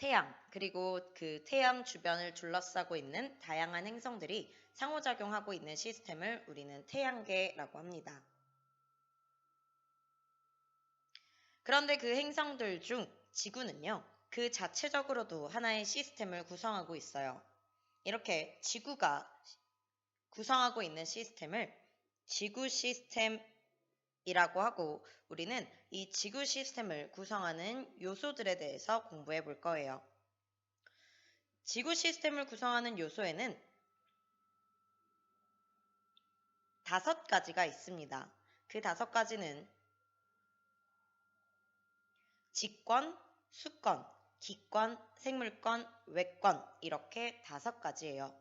태양, 그리고 그 태양 주변을 둘러싸고 있는 다양한 행성들이 상호작용하고 있는 시스템을 우리는 태양계라고 합니다. 그런데 그 행성들 중 지구는요, 그 자체적으로도 하나의 시스템을 구성하고 있어요. 이렇게 지구가 구성하고 있는 시스템을 지구 시스템이라고 하고 우리는 이 지구 시스템을 구성하는 요소들에 대해서 공부해 볼 거예요. 지구 시스템을 구성하는 요소에는 5가지가 있습니다. 그 5가지는 직권, 수권, 기권, 생물권, 외권 이렇게 5가지예요.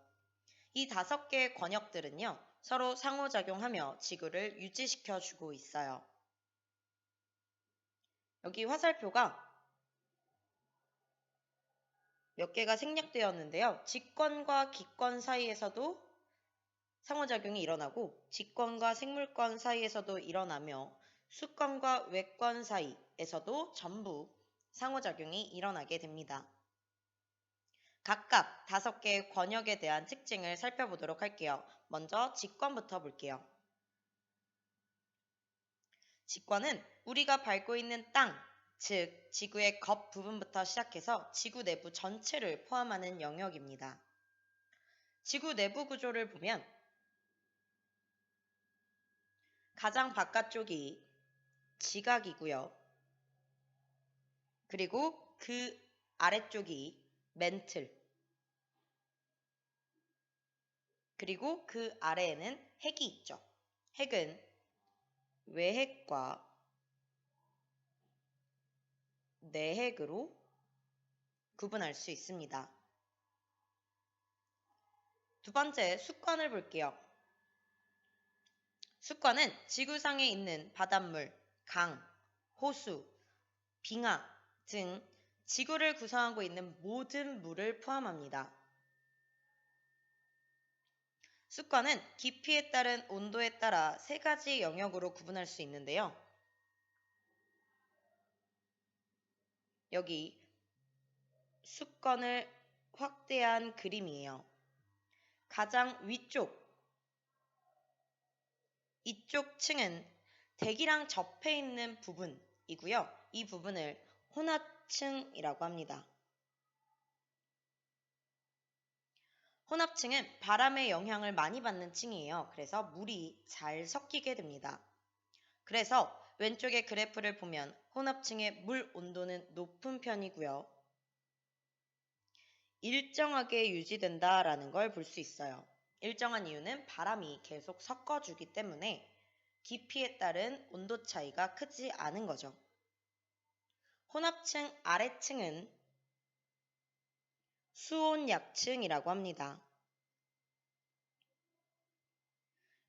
이 5개의 권역들은요, 서로 상호작용하며 지구를 유지시켜주고 있어요. 여기 화살표가 몇 개가 생략되었는데요. 직권과 기권 사이에서도 상호작용이 일어나고 직권과 생물권 사이에서도 일어나며 수권과 외권 사이에서도 전부 상호작용이 일어나게 됩니다. 각각 5개의 권역에 대한 특징을 살펴보도록 할게요. 먼저 직권부터 볼게요. 직권은 우리가 밟고 있는 땅, 즉 지구의 겉 부분부터 시작해서 지구 내부 전체를 포함하는 영역입니다. 지구 내부 구조를 보면 가장 바깥쪽이 지각이고요. 그리고 그 아래쪽이 멘틀, 그리고 그 아래에는 핵이 있죠. 핵은 외핵과 내핵으로 구분할 수 있습니다. 두 번째, 수권을 볼게요. 수권은 지구상에 있는 바닷물, 강, 호수, 빙하 등 지구를 구성하고 있는 모든 물을 포함합니다. 수권은 깊이에 따른 온도에 따라 3가지 영역으로 구분할 수 있는데요. 여기 수권을 확대한 그림이에요. 가장 위쪽, 이쪽 층은 대기랑 접해 있는 부분이고요. 이 부분을 혼합층이라고 합니다. 혼합층은 바람의 영향을 많이 받는 층이에요. 그래서 물이 잘 섞이게 됩니다. 그래서 왼쪽의 그래프를 보면 혼합층의 물 온도는 높은 편이고요. 일정하게 유지된다라는 걸 볼 수 있어요. 일정한 이유는 바람이 계속 섞어주기 때문에 깊이에 따른 온도 차이가 크지 않은 거죠. 혼합층 아래층은 수온약층이라고 합니다.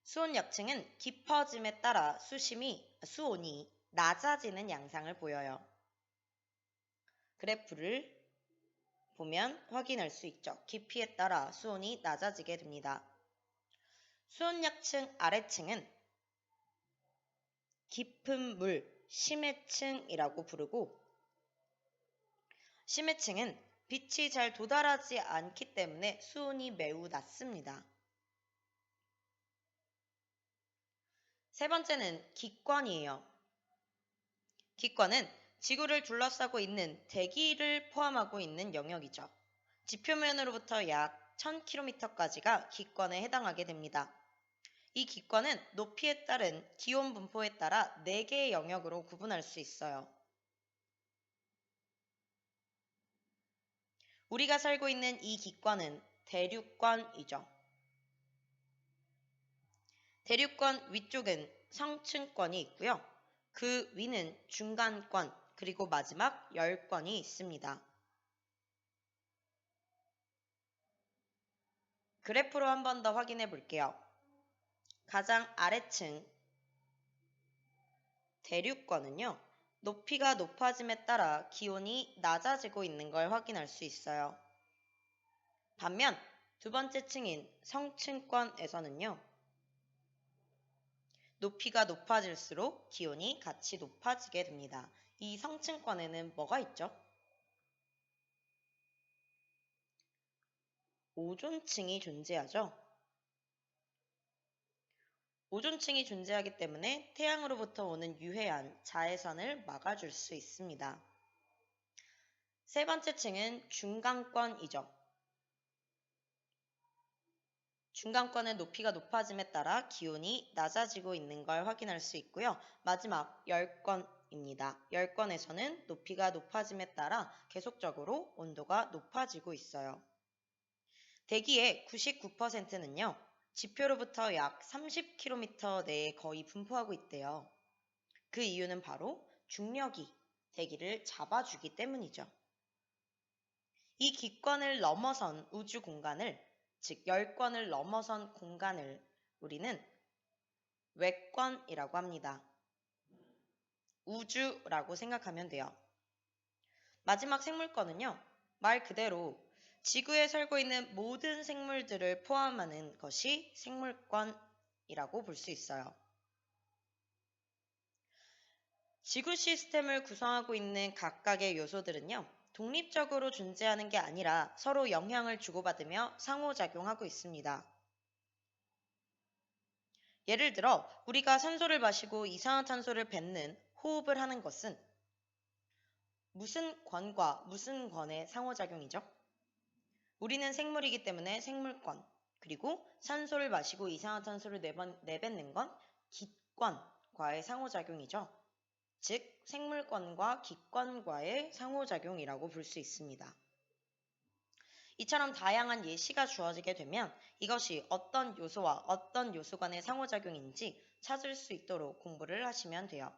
수온약층은 깊어짐에 따라 수온이 낮아지는 양상을 보여요. 그래프를 보면 확인할 수 있죠. 깊이에 따라 수온이 낮아지게 됩니다. 수온약층 아래층은 깊은 물, 심해층이라고 부르고 심해층은 빛이 잘 도달하지 않기 때문에 수온이 매우 낮습니다. 세 번째는 기권이에요. 기권은 지구를 둘러싸고 있는 대기를 포함하고 있는 영역이죠. 지표면으로부터 약 1000km까지가 기권에 해당하게 됩니다. 이 기권은 높이에 따른 기온 분포에 따라 4개의 영역으로 구분할 수 있어요. 우리가 살고 있는 이 기권은 대륙권이죠. 대륙권 위쪽은 성층권이 있고요. 그 위는 중간권, 그리고 마지막 열권이 있습니다. 그래프로 한 번 더 확인해 볼게요. 가장 아래층 대륙권은요. 높이가 높아짐에 따라 기온이 낮아지고 있는 걸 확인할 수 있어요. 반면 두 번째 층인 성층권에서는요. 높이가 높아질수록 기온이 같이 높아지게 됩니다. 이 성층권에는 뭐가 있죠? 오존층이 존재하죠. 오존층이 존재하기 때문에 태양으로부터 오는 유해한 자외선을 막아줄 수 있습니다. 세 번째 층은 중간권이죠. 중간권의 높이가 높아짐에 따라 기온이 낮아지고 있는 걸 확인할 수 있고요. 마지막 열권입니다. 열권에서는 높이가 높아짐에 따라 계속적으로 온도가 높아지고 있어요. 대기의 99%는요. 지표로부터 약 30km 내에 거의 분포하고 있대요. 그 이유는 바로 중력이 대기를 잡아주기 때문이죠. 이 기권을 넘어선 우주 공간을, 즉 열권을 넘어선 공간을 우리는 외권이라고 합니다. 우주라고 생각하면 돼요. 마지막 생물권은요. 말 그대로 지구에 살고 있는 모든 생물들을 포함하는 것이 생물권이라고 볼 수 있어요. 지구 시스템을 구성하고 있는 각각의 요소들은요. 독립적으로 존재하는 게 아니라 서로 영향을 주고받으며 상호작용하고 있습니다. 예를 들어 우리가 산소를 마시고 이산화탄소를 뱉는 호흡을 하는 것은 무슨 권과 무슨 권의 상호작용이죠? 우리는 생물이기 때문에 생물권, 그리고 산소를 마시고 이산화탄소를 내뱉는 건 기권과의 상호작용이죠. 즉 생물권과 기권과의 상호작용이라고 볼 수 있습니다. 이처럼 다양한 예시가 주어지게 되면 이것이 어떤 요소와 어떤 요소 간의 상호작용인지 찾을 수 있도록 공부를 하시면 돼요.